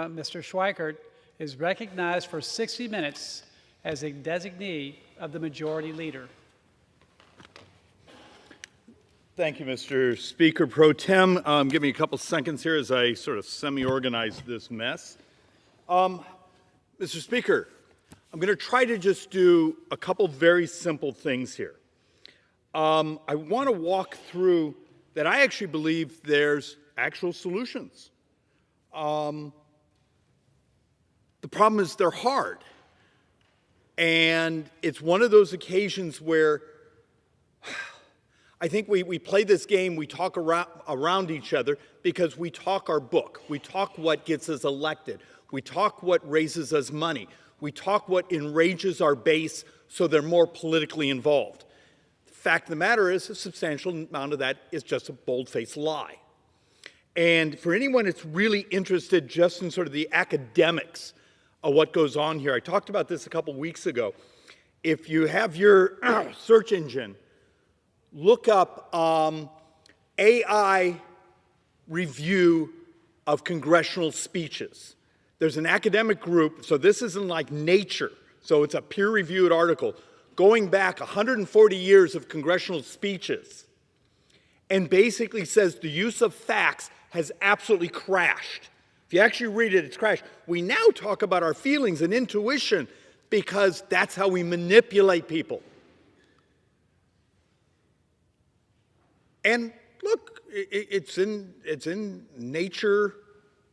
Mr. Schweikert is recognized for 60 minutes as a designee of the Majority Leader. Thank you, Mr. Speaker Pro Tem. Give me a couple seconds here as I sort of semi-organize this mess. Mr. Speaker, I'm going to try to just do a couple very simple things here. I want to walk through that I actually believe there's actual solutions. The problem is they're hard. And it's one of those occasions where I think we play this game, we talk around each other because we talk our book. We talk what gets us elected. We talk what raises us money. We talk what enrages our base so they're more politically involved. The fact of the matter is a substantial amount of that is just a bold-faced lie. And for anyone that's really interested just in sort of the academics of what goes on here, I talked about this a couple weeks ago. If you have your search engine, look up AI review of congressional speeches. There's an academic group, so this isn't like Nature, so it's a peer-reviewed article, going back 140 years of congressional speeches, and basically says the use of facts has absolutely crashed. If you actually read it, it's crashed. We now talk about our feelings and intuition because that's how we manipulate people. And look, it's in Nature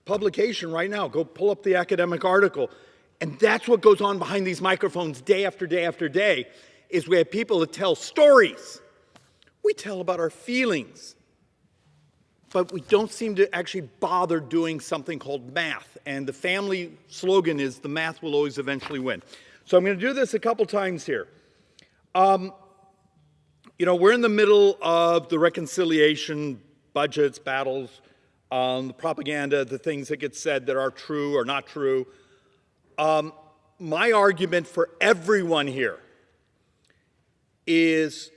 publication right now. Go pull up the academic article. And that's what goes on behind these microphones day after day after day, is we have people that tell stories. We tell about our feelings. But we don't seem to actually bother doing something called math. And the family slogan is the math will always eventually win. So I'm going to do this a couple times here. You know, we're in the middle of the reconciliation, budgets, battles, the propaganda, the things that get said that are true or not true. My argument for everyone here is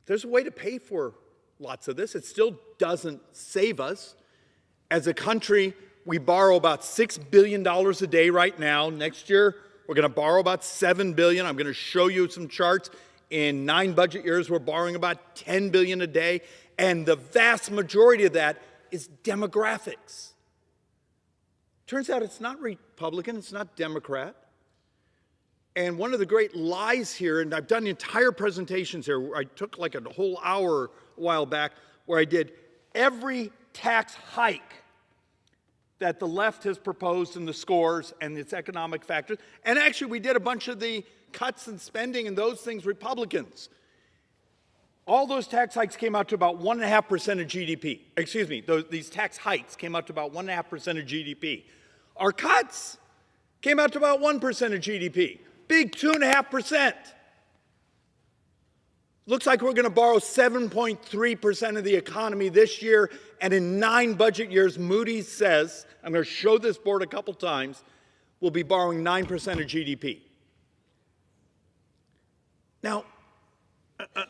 there's a way to pay for lots of this. It still doesn't save us. As a country, we borrow about $6 billion a day right now. Next year, we're going to borrow about $7 billion. I'm going to show you some charts. In 9 budget years, we're borrowing about $10 billion a day. And the vast majority of that is demographics. Turns out it's not Republican, it's not Democrat. And one of the great lies here, and I've done entire presentations here, where I took like a whole hour a while back, where I did every tax hike that the left has proposed in the scores and its economic factors. And actually, we did a bunch of the cuts in spending and those things, Republicans. All those tax hikes came out to about 1.5% of GDP. Excuse me, these tax hikes came out to about 1.5% of GDP. Our cuts came out to about 1% of GDP. Big 2.5%. Looks like we're going to borrow 7.3% of the economy this year, and in 9 budget years, Moody's says, I'm going to show this board a couple times, we'll be borrowing 9% of GDP. Now,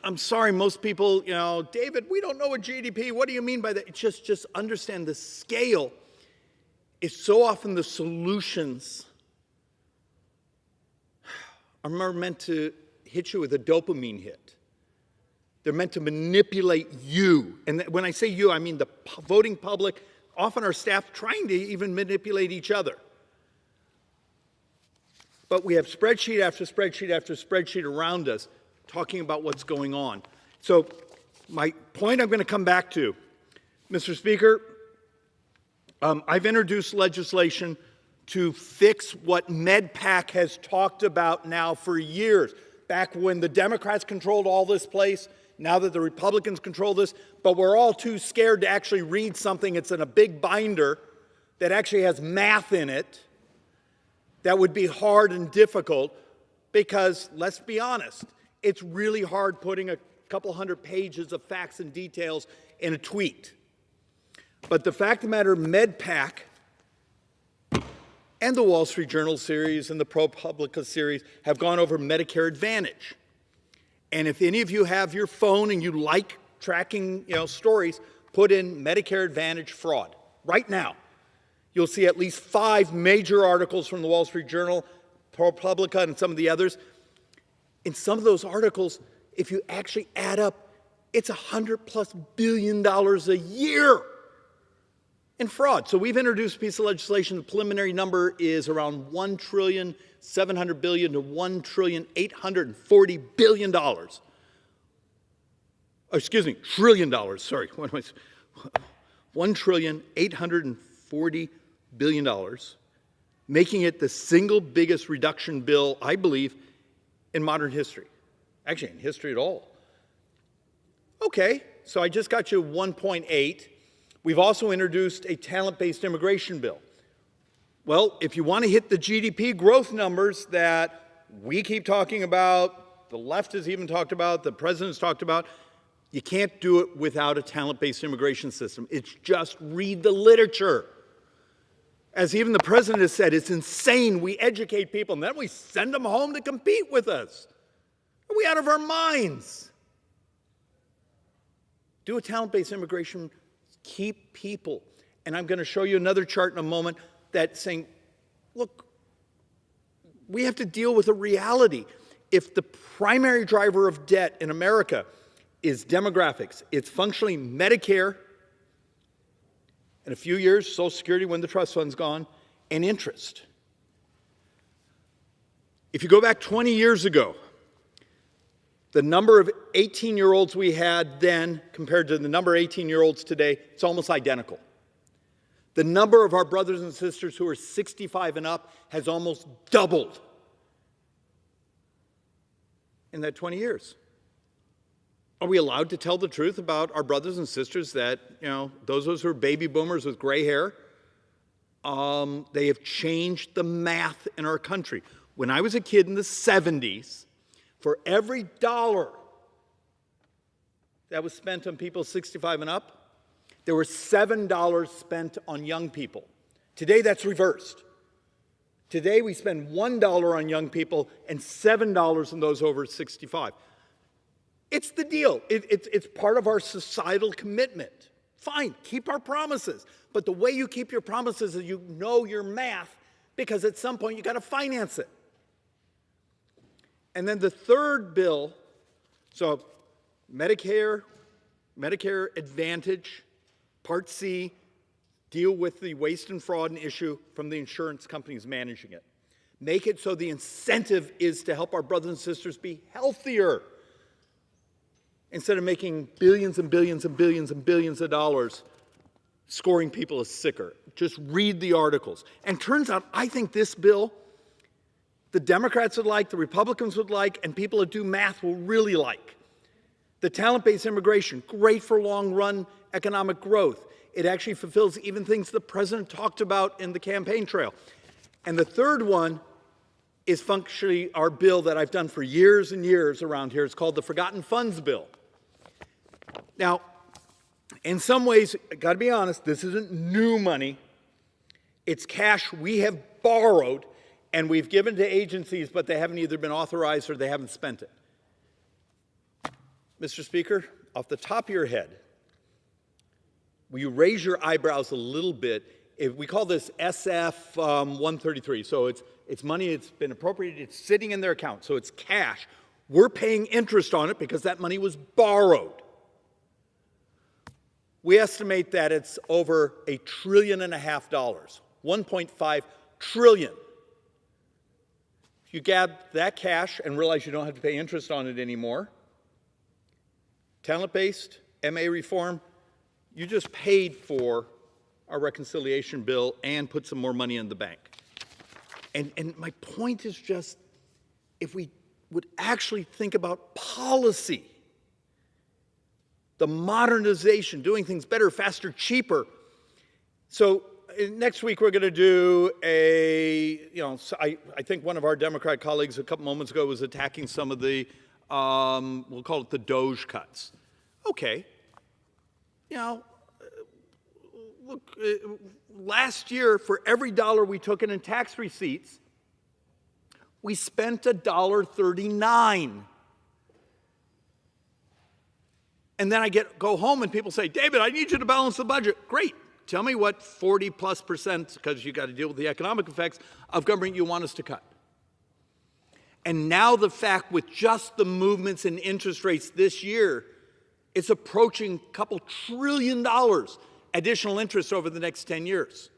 I'm sorry, most people, you know, David, we don't know what GDP, what do you mean by that? It's just understand the scale is so often the solutions are meant to hit you with a dopamine hit. They're meant to manipulate you. And when I say you, I mean the voting public, often our staff trying to even manipulate each other. But we have spreadsheet after spreadsheet after spreadsheet around us talking about what's going on. So my point I'm going to come back to, Mr. Speaker, I've introduced legislation to fix what MedPAC has talked about now for years. Back when the Democrats controlled all this place, now that the Republicans control this, but we're all too scared to actually read something. It's in a big binder that actually has math in it that would be hard and difficult because, let's be honest, it's really hard putting a couple hundred pages of facts and details in a tweet. But the fact of the matter, MedPAC and the Wall Street Journal series and the ProPublica series have gone over Medicare Advantage. And if any of you have your phone and you like tracking, stories, put in Medicare Advantage fraud right now. you'll see at least 5 major articles from the Wall Street Journal, ProPublica, and some of the others. In some of those articles, if you actually add up, it's $100+ billion a year in fraud. So we've introduced a piece of legislation. The preliminary number is around $1.7 trillion to $1.840 trillion. Excuse me, trillion dollars, sorry. $1.840 trillion, making it the single biggest reduction bill, I believe, in modern history. Actually, in history at all. Okay, so I just got you 1.8. We've also introduced a talent-based immigration bill. Well, if you want to hit the GDP growth numbers that we keep talking about, the left has even talked about, the president's talked about, you can't do it without a talent-based immigration system. It's just read the literature. As even the president has said, it's insane. We educate people and then we send them home to compete with us. Are we out of our minds? Do a talent-based immigration, keep people. And I'm going to show you another chart in a moment that's saying, look, we have to deal with a reality. If the primary driver of debt in America is demographics, it's functionally Medicare, in a few years, Social Security when the trust fund's gone, and interest. If you go back 20 years ago, the number of 18-year-olds we had then compared to the number of 18-year-olds today, it's almost identical. The number of our brothers and sisters who are 65 and up has almost doubled in that 20 years. Are we allowed to tell the truth about our brothers and sisters that, those of us who are baby boomers with gray hair, they have changed the math in our country? When I was a kid in the 70s, for every dollar that was spent on people 65 and up, there were $7 spent on young people. Today, that's reversed. Today, we spend $1 on young people and $7 on those over 65. It's the deal. It's part of our societal commitment. Fine, keep our promises. But the way you keep your promises is you know your math, because at some point you got to finance it. And then the third bill, so Medicare Advantage, Part C, deal with the waste and fraud and issue from the insurance companies managing it. Make it so the incentive is to help our brothers and sisters be healthier, instead of making billions and billions and billions and billions of dollars scoring people as sicker. Just read the articles. And turns out, I think this bill, the Democrats would like, the Republicans would like, and people that do math will really like. The talent-based immigration, great for long-run economic growth. It actually fulfills even things the president talked about in the campaign trail. And the third one is functionally our bill that I've done for years and years around here. It's called the Forgotten Funds Bill. Now, in some ways, I've got to be honest, this isn't new money. It's cash we have borrowed and we've given to agencies, but they haven't either been authorized or they haven't spent it. Mr. Speaker, off the top of your head, will you raise your eyebrows a little bit? We call this SF 133. So it's money, it's been appropriated, it's sitting in their account, so it's cash. We're paying interest on it because that money was borrowed. We estimate that it's over $1.5 trillion, $1.5 trillion. If you grab that cash and realize you don't have to pay interest on it anymore, talent-based, MA reform, you just paid for our reconciliation bill and put some more money in the bank. And my point is just, if we would actually think about policy, the modernization, doing things better, faster, cheaper. So next week we're going to do I think one of our Democrat colleagues a couple moments ago was attacking some of the, we'll call it the Doge cuts. Okay. Look, last year, for every dollar we took in tax receipts, we spent $1.39. And then I go home and people say, David, I need you to balance the budget. Great. Tell me what 40+%, because you got to deal with the economic effects of government you want us to cut. And now the fact with just the movements in interest rates this year, it's approaching a couple $1 trillion additional interest over the next 10 years.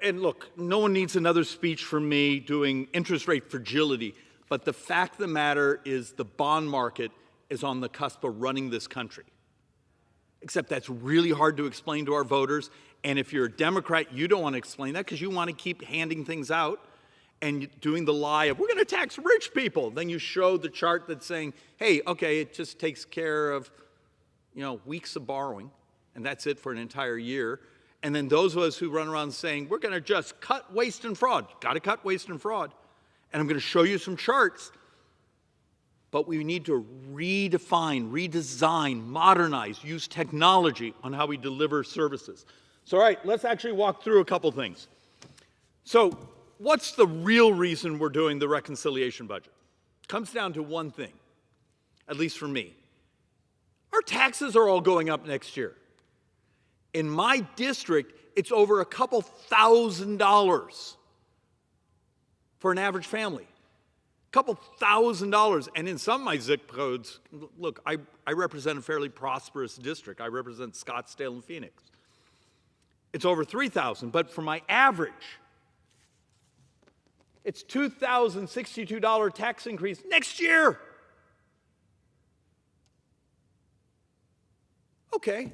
And look, no one needs another speech from me doing interest rate fragility, but the fact of the matter is the bond market is on the cusp of running this country. Except that's really hard to explain to our voters, and if you're a Democrat, you don't want to explain that because you want to keep handing things out and doing the lie of, we're going to tax rich people. Then you show the chart that's saying, hey, okay, it just takes care of, weeks of borrowing, and that's it for an entire year. And then those of us who run around saying, we're going to just cut waste and fraud. Got to cut waste and fraud. And I'm going to show you some charts. But we need to redefine, redesign, modernize, use technology on how we deliver services. So, all right, let's actually walk through a couple things. So, what's the real reason we're doing the reconciliation budget? It comes down to one thing, at least for me. Our taxes are all going up next year. In my district, it's over a couple $1,000s for an average family. A couple $1,000s. And in some of my zip codes, look, I represent a fairly prosperous district. I represent Scottsdale and Phoenix. It's over $3,000. But for my average, it's $2,062 tax increase next year. Okay.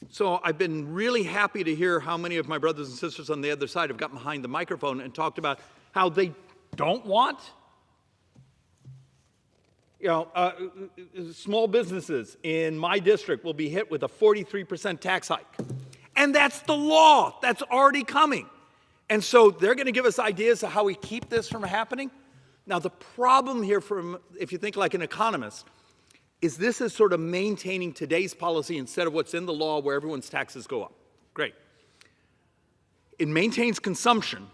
So I've been really happy to hear how many of my brothers and sisters on the other side have gotten behind the microphone and talked about how they don't want, small businesses in my district will be hit with a 43% tax hike. And that's the law. That's already coming. And so they're going to give us ideas of how we keep this from happening. Now, the problem here, if you think like an economist, is this is sort of maintaining today's policy instead of what's in the law where everyone's taxes go up. Great. It maintains consumption,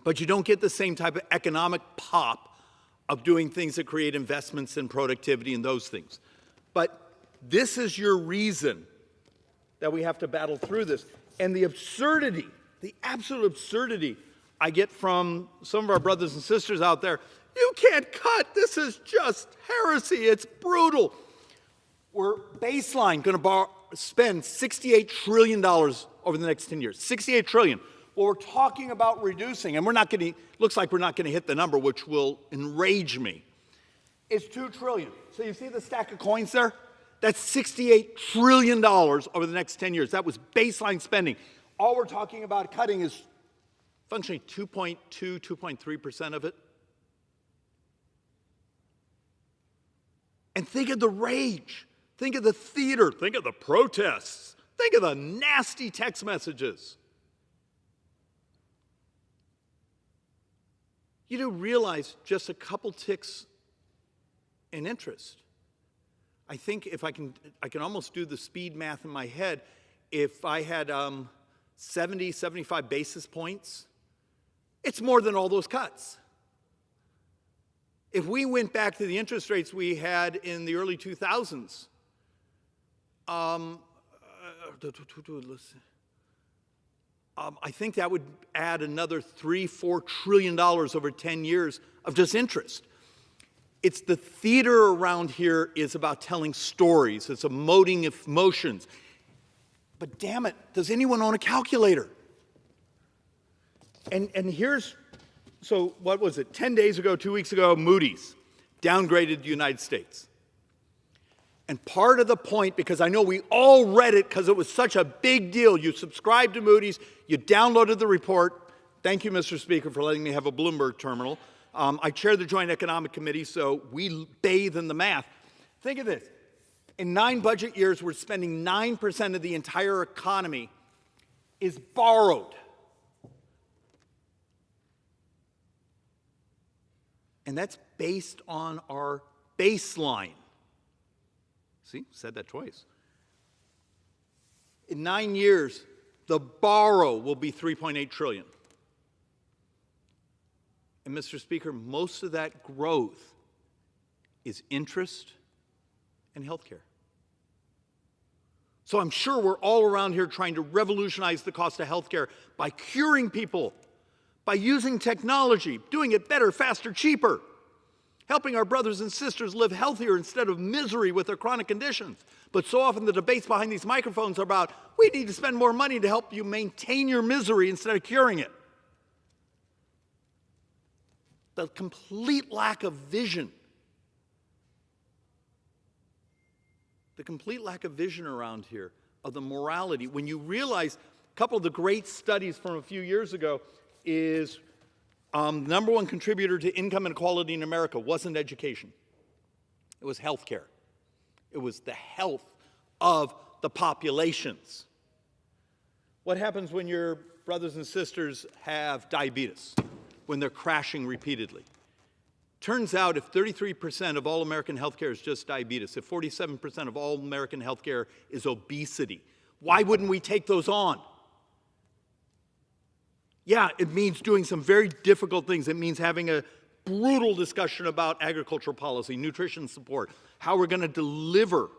but you don't get the same type of economic pop of doing things that create investments and productivity and those things. But this is your reason that we have to battle through this. And the absurdity, the absolute absurdity I get from some of our brothers and sisters out there, you can't cut. This is just heresy. It's brutal. We're baseline going to spend $68 trillion over the next 10 years. $68 trillion. Well, we're talking about reducing, and looks like we're not going to hit the number, which will enrage me. It's $2 trillion. So you see the stack of coins there? That's $68 trillion over the next 10 years. That was baseline spending. All we're talking about cutting is functionally 2.2, 2.3% of it. And think of the rage. Think of the theater. Think of the protests. Think of the nasty text messages. You do realize just a couple ticks in interest. I think if I can almost do the speed math in my head. If I had 70, 75 basis points, it's more than all those cuts. If we went back to the interest rates we had in the early 2000s, I think that would add another $3-4 trillion over 10 years of just interest. It's the theater around here is about telling stories. It's emoting emotions. But damn it, does anyone own a calculator? And here's, so what was it, 10 days ago, 2 weeks ago, Moody's downgraded the United States. And part of the point, because I know we all read it because it was such a big deal, you subscribed to Moody's, you downloaded the report. Thank you, Mr. Speaker, for letting me have a Bloomberg terminal. I chair the Joint Economic Committee, so we bathe in the math. Think of this. In 9 budget years, we're spending 9% of the entire economy is borrowed. And that's based on our baseline. See, said that twice. In 9 years, the borrow will be $3.8 trillion. And Mr. Speaker, most of that growth is interest and health care. So I'm sure we're all around here trying to revolutionize the cost of healthcare by curing people, by using technology, doing it better, faster, cheaper, helping our brothers and sisters live healthier instead of misery with their chronic conditions. But so often the debates behind these microphones are about, we need to spend more money to help you maintain your misery instead of curing it. The complete lack of vision. The complete lack of vision around here of the morality. When you realize, a couple of the great studies from a few years ago is the number one contributor to income inequality in America wasn't education. It was health care. It was the health of the populations. What happens when your brothers and sisters have diabetes, when they're crashing repeatedly? Turns out if 33% of all American healthcare is just diabetes, if 47% of all American healthcare is obesity, why wouldn't we take those on? Yeah, it means doing some very difficult things. It means having a brutal discussion about agricultural policy, nutrition support, how we're going to deliver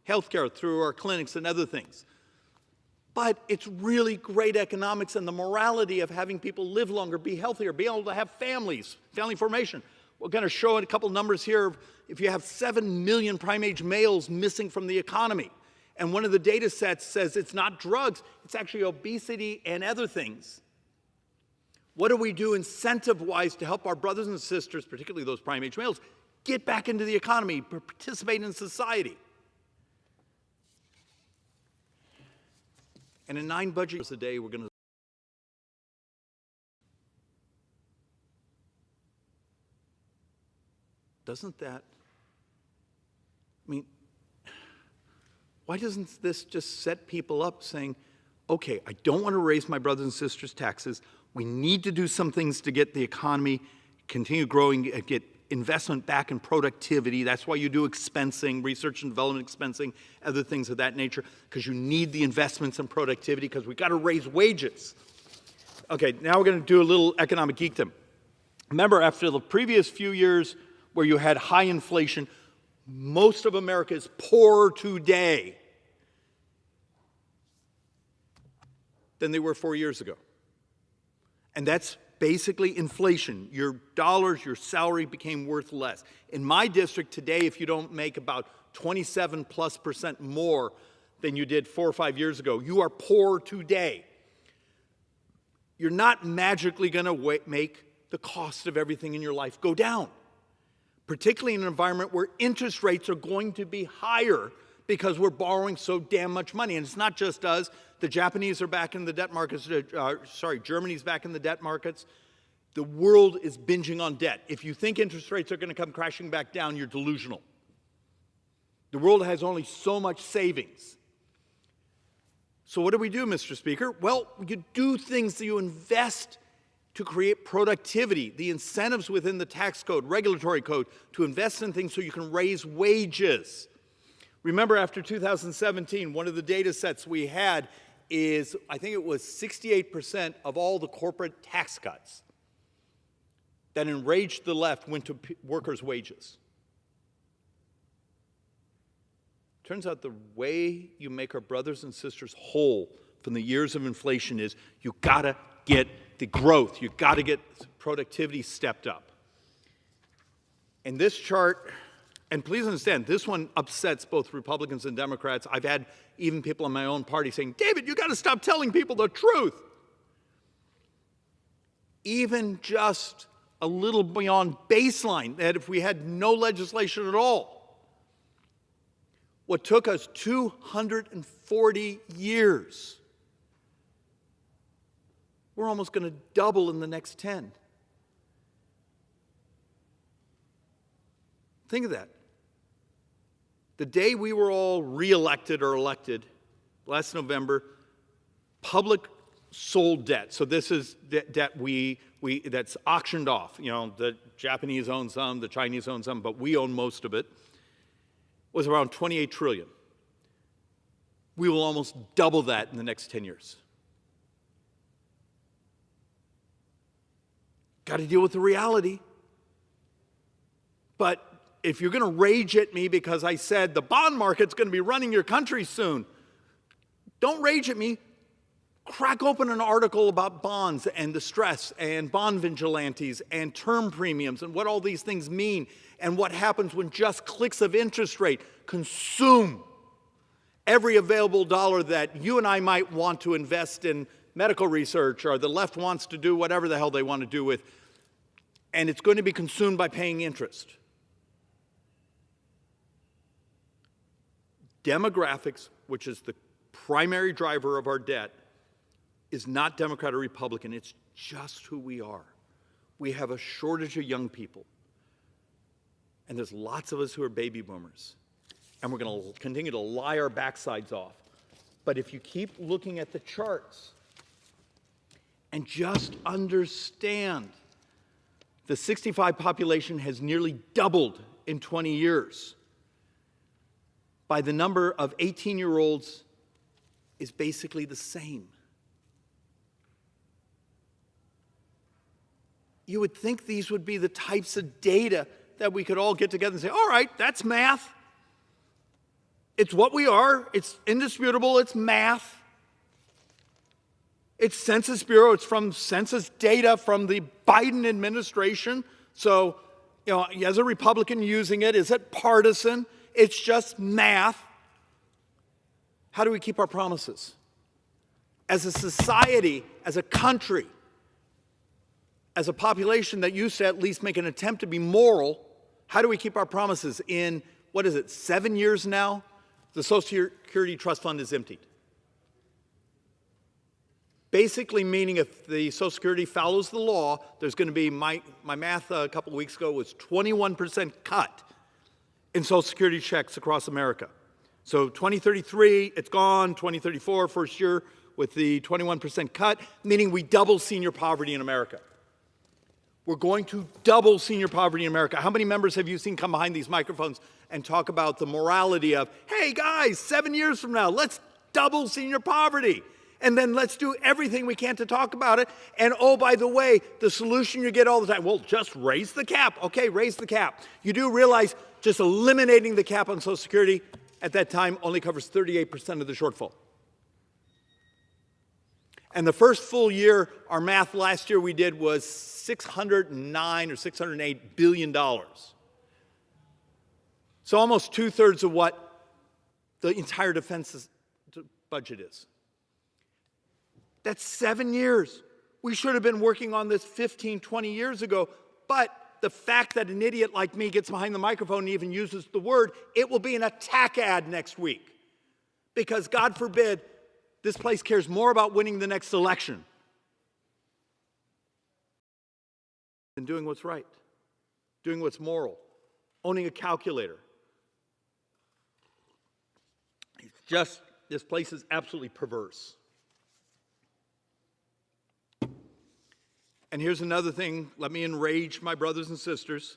healthcare through our clinics and other things. But it's really great economics and the morality of having people live longer, be healthier, be able to have families, family formation. We're going to show a couple numbers here. If you have 7 million prime-age males missing from the economy, and one of the data sets says it's not drugs, it's actually obesity and other things. What do we do incentive-wise to help our brothers and sisters, particularly those prime-age males, get back into the economy, participate in society? And in 9 budgets a day, we're going to doesn't that, I mean, why doesn't this just set people up saying, okay, I don't want to raise my brothers and sisters' taxes. We need to do some things to get the economy, continue growing, get investment back in productivity. That's why you do expensing, research and development expensing, other things of that nature, because you need the investments in productivity, because we've got to raise wages. Okay, now we're going to do a little economic geekdom. Remember, after the previous few years where you had high inflation, most of America is poorer today than they were 4 years ago. And that's basically inflation. Your dollars, your salary became worth less. In my district today, if you don't make about 27+% more than you did 4 or 5 years ago, you are poor today. You're not magically going to make the cost of everything in your life go down, particularly in an environment where interest rates are going to be higher because we're borrowing so damn much money. And it's not just us. The Japanese are back in the debt markets. Germany's back in the debt markets. The world is binging on debt. If you think interest rates are going to come crashing back down, you're delusional. The world has only so much savings. So what do we do, Mr. Speaker? Well, you do things that you invest to create productivity, the incentives within the tax code, regulatory code, to invest in things so you can raise wages. Remember, after 2017, one of the data sets we had is, I think it was 68% of all the corporate tax cuts that enraged the left went to workers' wages. Turns out the way you make our brothers and sisters whole from the years of inflation is you gotta get the growth, you gotta get productivity stepped up. And this chart, and please understand, this one upsets both Republicans and Democrats. I've had even people in my own party saying, David, you gotta stop telling people the truth. Even just a little beyond baseline, that if we had no legislation at all, what took us 240 years, we're almost going to double in the next 10. Think of that. The day we were all re-elected or elected, last November, public sold debt. So this is debt that's auctioned off. You know, the Japanese own some, the Chinese own some, but we own most of it. Was around 28 trillion. We will almost double that in the next 10 years. Got to deal with the reality. But if you're going to rage at me because I said the bond market's going to be running your country soon, Don't rage at me. Crack open an article about bonds and the stress and bond vigilantes and term premiums and what all these things mean and what happens when just clicks of interest rate consume every available dollar that you and I might want to invest in medical research, or the left wants to do whatever the hell they want to do with, and it's going to be consumed by paying interest. Demographics, which is the primary driver of our debt, is not Democrat or Republican. It's just who we are. We have a shortage of young people. And there's lots of us who are baby boomers. And we're going to continue to lie our backsides off. But if you keep looking at the charts and just understand the 65 population has nearly doubled in 20 years. By the number of 18-year-olds is basically the same. You would think these would be the types of data that we could all get together and say, all right, that's math. It's what we are. It's indisputable. It's math. It's Census Bureau. It's from census data from the Biden administration. So, as a Republican using it, is it partisan? It's just math. How do we keep our promises? As a society, as a country, as a population that used to at least make an attempt to be moral, how do we keep our promises? In, 7 years now, the Social Security Trust Fund is emptied. Basically meaning if the Social Security follows the law, there's going to be, my math a couple of weeks ago was 21% cut in Social Security checks across America. So 2033, it's gone. 2034, first year with the 21% cut, meaning we double senior poverty in America. We're going to double senior poverty in America. How many members have you seen come behind these microphones and talk about the morality of, hey guys, 7 years from now, let's double senior poverty. And then let's do everything we can to talk about it. And oh, by the way, the solution you get all the time, well, just raise the cap. Okay, raise the cap. You do realize just eliminating the cap on Social Security at that time only covers 38% of the shortfall. And the first full year, our math last year we did was $609 or $608 billion. So almost 2/3 of what the entire defense budget is. That's 7 years. We should have been working on this 15, 20 years ago. But the fact that an idiot like me gets behind the microphone and even uses the word, it will be an attack ad next week. Because God forbid, this place cares more about winning the next election than doing what's right, doing what's moral, owning a calculator. It's just, this place is absolutely perverse. And here's another thing, let me enrage my brothers and sisters,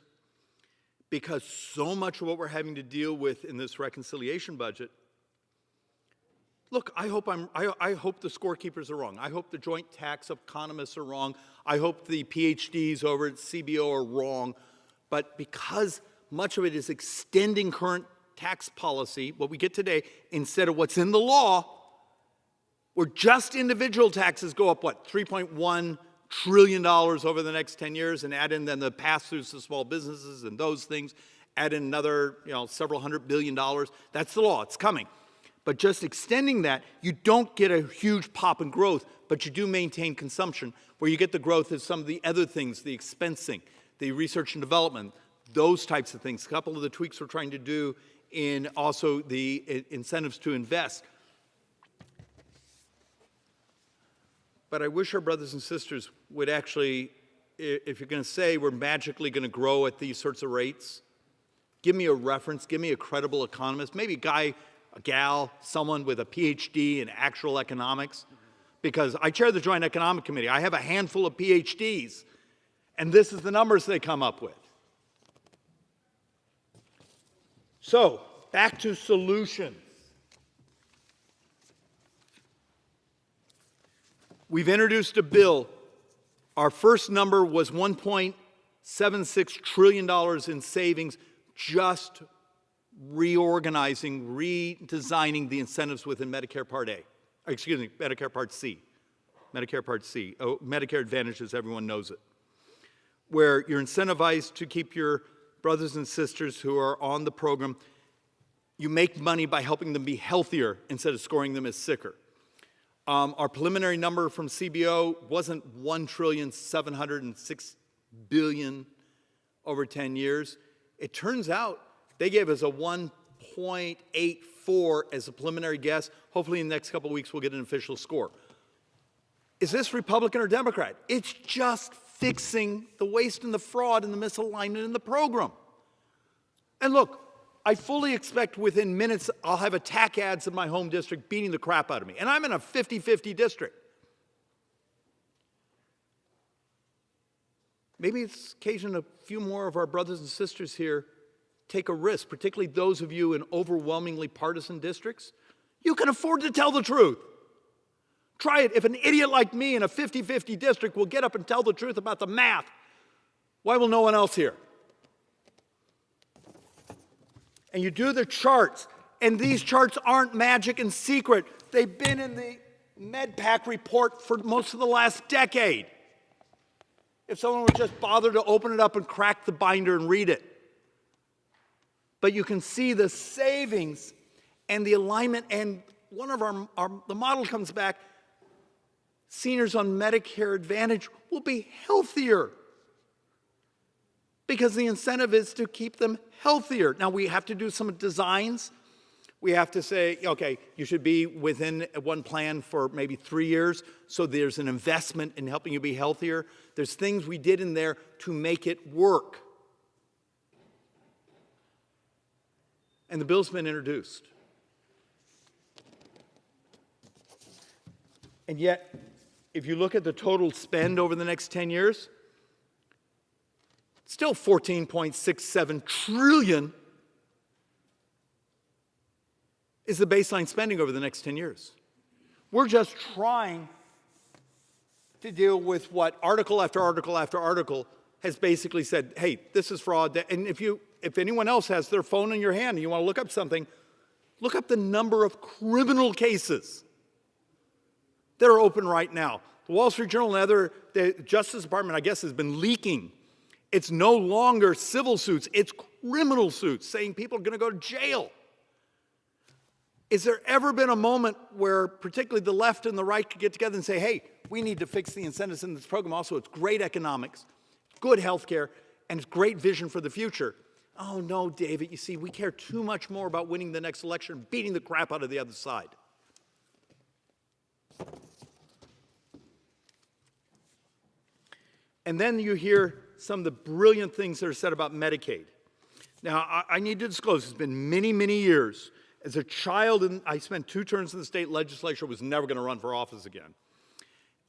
because so much of what we're having to deal with in this reconciliation budget, look, I hope the scorekeepers are wrong. I hope the joint tax economists are wrong. I hope the PhDs over at CBO are wrong. But because much of it is extending current tax policy, what we get today, instead of what's in the law, where just individual taxes go up, $3.1 trillion over the next 10 years, and add in then the pass-throughs to small businesses and those things, add in another, several $100 billion. That's the law. It's coming. But just extending that, you don't get a huge pop in growth, but you do maintain consumption. Where you get the growth is some of the other things, the expensing, the research and development, those types of things. A couple of the tweaks we're trying to do in also the incentives to invest. But I wish our brothers and sisters would actually, if you're going to say we're magically going to grow at these sorts of rates, give me a reference, give me a credible economist, maybe a guy, a gal, someone with a PhD in actual economics, because I chair the Joint Economic Committee. I have a handful of PhDs, and this is the numbers they come up with. So, back to solutions. We've introduced a bill. Our first number was $1.76 trillion in savings, just reorganizing, redesigning the incentives within Medicare Part A. excuse me, Medicare Part C. Medicare Part C. Oh, Medicare Advantage, as everyone knows it. Where you're incentivized to keep your brothers and sisters who are on the program. You make money by helping them be healthier instead of scoring them as sicker. Our preliminary number from CBO wasn't $1.706 trillion over 10 years. It turns out they gave us a 1.84 as a preliminary guess. Hopefully in the next couple of weeks we'll get an official score. Is this Republican or Democrat? It's just fixing the waste and the fraud and the misalignment in the program. And look, I fully expect within minutes I'll have attack ads in my home district beating the crap out of me. And I'm in a 50-50 district. Maybe it's occasion a few more of our brothers and sisters here take a risk, particularly those of you in overwhelmingly partisan districts. You can afford to tell the truth. Try it. If an idiot like me in a 50-50 district will get up and tell the truth about the math, why will no one else hear? And you do the charts, and these charts aren't magic and secret. They've been in the MedPAC report for most of the last decade. If someone would just bother to open it up and crack the binder and read it. But you can see the savings and the alignment, and one of the model comes back, seniors on Medicare Advantage will be healthier because the incentive is to keep them healthier. Now, we have to do some designs. We have to say, okay, you should be within one plan for maybe 3 years, so there's an investment in helping you be healthier. There's things we did in there to make it work. And the bill's been introduced. And yet, if you look at the total spend over the next 10 years, still $14.67 trillion is the baseline spending over the next 10 years. We're just trying to deal with what article after article after article has basically said, hey, this is fraud. And if anyone else has their phone in your hand and you want to look up something, look up the number of criminal cases that are open right now. The Wall Street Journal and the Justice Department, I guess, has been leaking. It's no longer civil suits, it's criminal suits saying people are going to go to jail. Is there ever been a moment where particularly the left and the right could get together and say, hey, we need to fix the incentives in this program. Also, it's great economics, good health care, and it's great vision for the future. Oh, no, David, you see, we care too much more about winning the next election and beating the crap out of the other side. And then you hear some of the brilliant things that are said about Medicaid. Now, I need to disclose, it's been many, many years. As a child, I spent 2 terms in the state legislature, was never going to run for office again.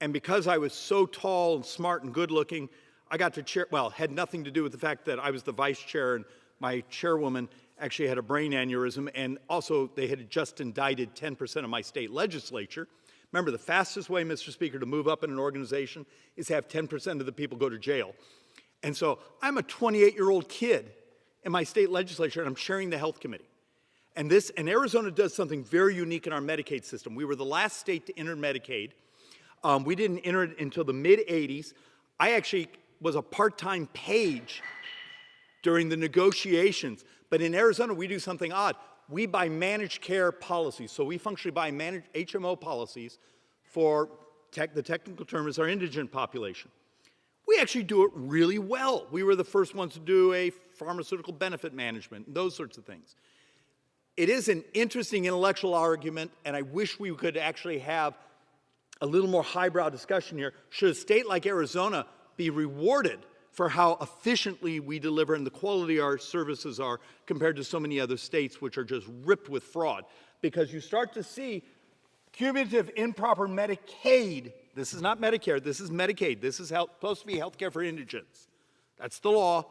And because I was so tall and smart and good looking, I got to chair, well, had nothing to do with the fact that I was the vice chair and my chairwoman actually had a brain aneurysm, and also they had just indicted 10% of my state legislature. Remember, the fastest way, Mr. Speaker, to move up in an organization is to have 10% of the people go to jail. And so I'm a 28-year-old kid in my state legislature, and I'm chairing the health committee. And Arizona does something very unique in our Medicaid system. We were the last state to enter Medicaid. We didn't enter it until the mid-'80s. I actually was a part-time page during the negotiations. But in Arizona, we do something odd. We buy managed care policies. So we functionally buy managed HMO policies for, the technical term is our indigent population. We actually do it really well. We were the first ones to do a pharmaceutical benefit management, and those sorts of things. It is an interesting intellectual argument, and I wish we could actually have a little more highbrow discussion here. Should a state like Arizona be rewarded for how efficiently we deliver and the quality our services are compared to so many other states which are just ripped with fraud? Because you start to see cumulative improper Medicaid. This is not Medicare, this is Medicaid. This is supposed to be health care for indigents. That's the law.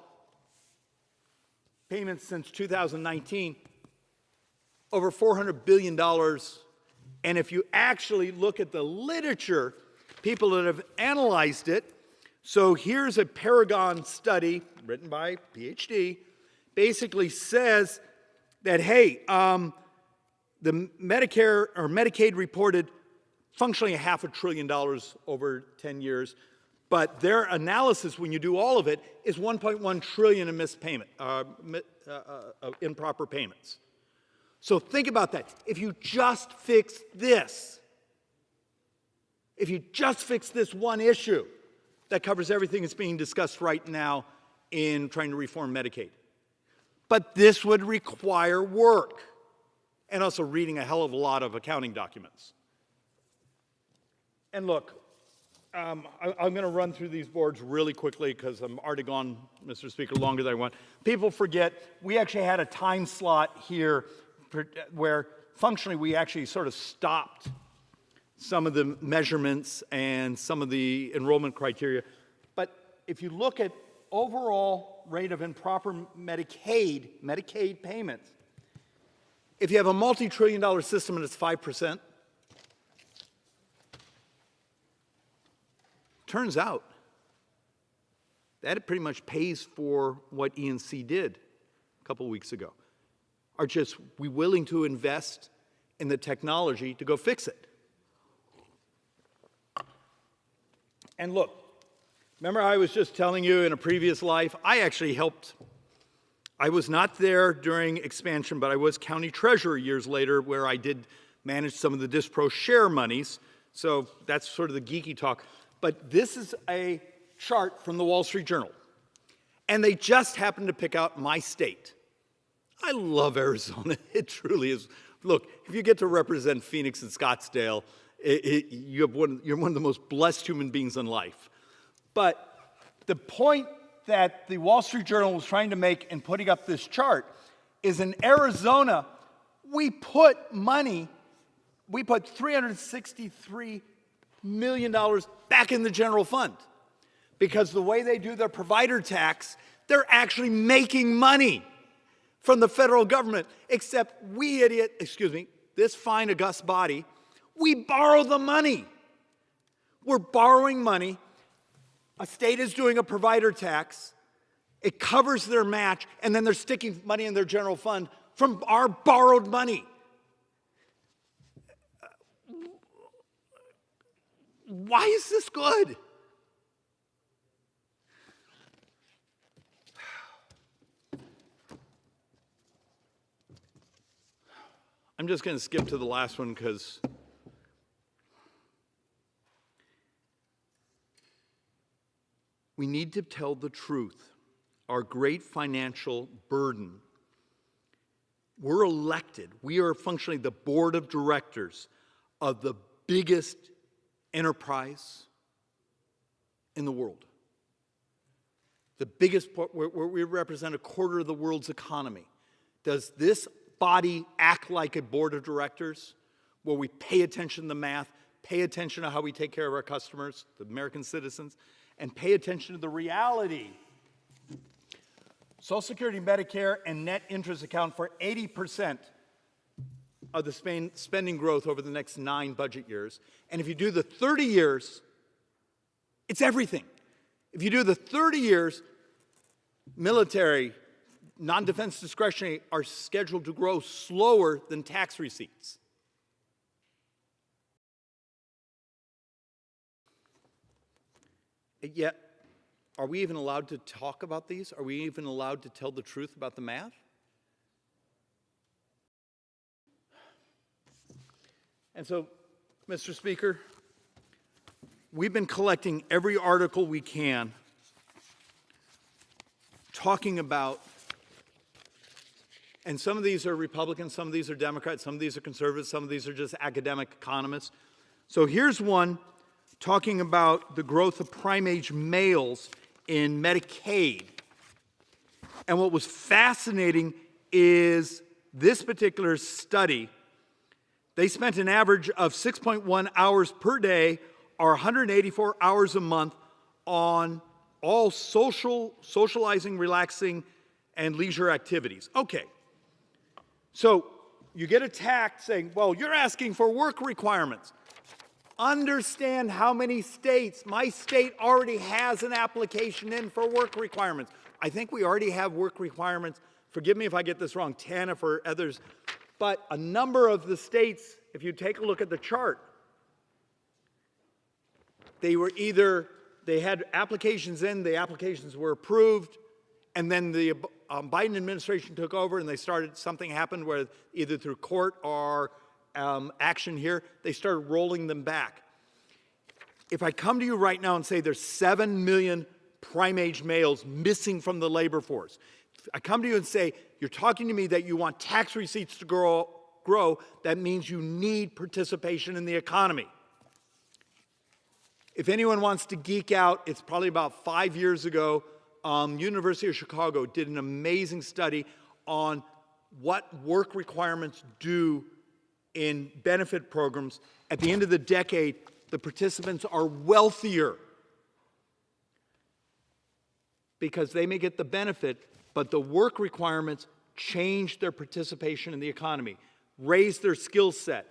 Payments since 2019, over $400 billion. And if you actually look at the literature, people that have analyzed it, so here's a Paragon study written by a PhD, basically says that, hey, the Medicare or Medicaid reported functionally $500 billion over 10 years. But their analysis, when you do all of it, is $1.1 trillion in missed payment, improper payments. So think about that. If you just fix this, if you just fix this one issue, that covers everything that's being discussed right now in trying to reform Medicaid. But this would require work and also reading a hell of a lot of accounting documents. And look, I'm going to run through these boards really quickly because I'm already gone, Mr. Speaker, longer than I want. People forget we actually had a time slot here where functionally we actually sort of stopped some of the measurements and some of the enrollment criteria. But if you look at overall rate of improper Medicaid payments, if you have a multi-trillion-dollar system and it's 5%, turns out that it pretty much pays for what ENC did a couple weeks ago. Are just we willing to invest in the technology to go fix it? And look, remember I was just telling you in a previous life, I actually helped. I was not there during expansion, but I was county treasurer years later where I did manage some of the DisPro share monies. So that's sort of the geeky talk. But this is a chart from the Wall Street Journal. And they just happened to pick out my state. I love Arizona. It truly is. Look, if you get to represent Phoenix and Scottsdale, you're one of the most blessed human beings in life. But the point that the Wall Street Journal was trying to make in putting up this chart is in Arizona, we put $363 million back in the general fund. Because the way they do their provider tax, they're actually making money from the federal government, except this fine august body, we borrow the money. We're borrowing money. A state is doing a provider tax. It covers their match, and then they're sticking money in their general fund from our borrowed money. Why is this good? I'm just going to skip to the last one because we need to tell the truth. Our great financial burden. We're elected. We are functionally the board of directors of the biggest enterprise in the world. The biggest, where we represent a quarter of the world's economy. Does this body act like a board of directors where we pay attention to the math, pay attention to how we take care of our customers, the American citizens, and pay attention to the reality? Social Security, Medicare, and net interest account for 80% of the spending growth over the next 9 budget years. And if you do the 30 years, it's everything. If you do the 30 years, military, non-defense discretionary are scheduled to grow slower than tax receipts. Yet, are we even allowed to talk about these? Are we even allowed to tell the truth about the math? And so, Mr. Speaker, we've been collecting every article we can talking about, and some of these are Republicans, some of these are Democrats, some of these are conservatives, some of these are just academic economists. So here's one talking about the growth of prime-age males in Medicaid. And what was fascinating is this particular study, they spent an average of 6.1 hours per day or 184 hours a month on all socializing, relaxing, and leisure activities. Okay. So you get attacked saying, well, you're asking for work requirements. Understand how many states, my state already has an application in for work requirements. I think we already have work requirements, forgive me if I get this wrong, 10 for others, but a number of the states, if you take a look at the chart, they had applications in, the applications were approved, and then the Biden administration took over and something happened where either through court or action here, they started rolling them back. If I come to you right now and say there's 7 million prime-age males missing from the labor force, I come to you and say, you're talking to me that you want tax receipts to grow, that means you need participation in the economy. If anyone wants to geek out, it's probably about 5 years ago, University of Chicago did an amazing study on what work requirements do in benefit programs. At the end of the decade, the participants are wealthier because they may get the benefit, but the work requirements change their participation in the economy, raise their skill set,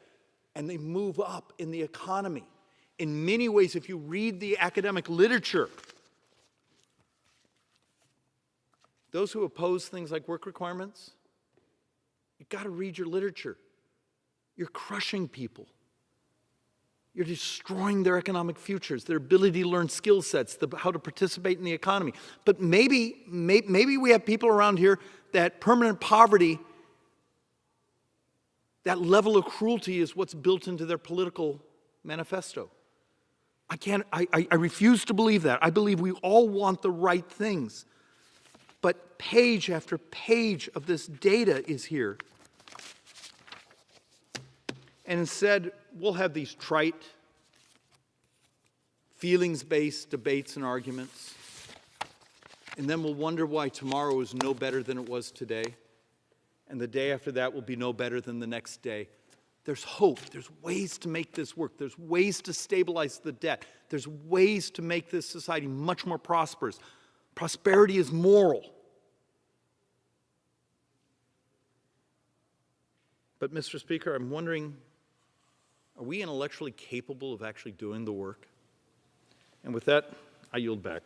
and they move up in the economy. In many ways, if you read the academic literature, those who oppose things like work requirements, you've got to read your literature. You're crushing people. You're destroying their economic futures, their ability to learn skill sets, how to participate in the economy. But maybe we have people around here that permanent poverty, that level of cruelty is what's built into their political manifesto. I refuse to believe that. I believe we all want the right things. But page after page of this data is here. And instead, we'll have these trite, feelings-based debates and arguments. And then we'll wonder why tomorrow is no better than it was today. And the day after that will be no better than the next day. There's hope. There's ways to make this work. There's ways to stabilize the debt. There's ways to make this society much more prosperous. Prosperity is moral. But, Mr. Speaker, I'm wondering, are we intellectually capable of actually doing the work? And with that, I yield back.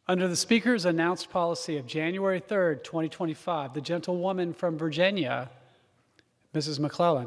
Under the Speaker's announced policy of January 3rd, 2025, the gentlewoman from Virginia, Mrs. McClellan,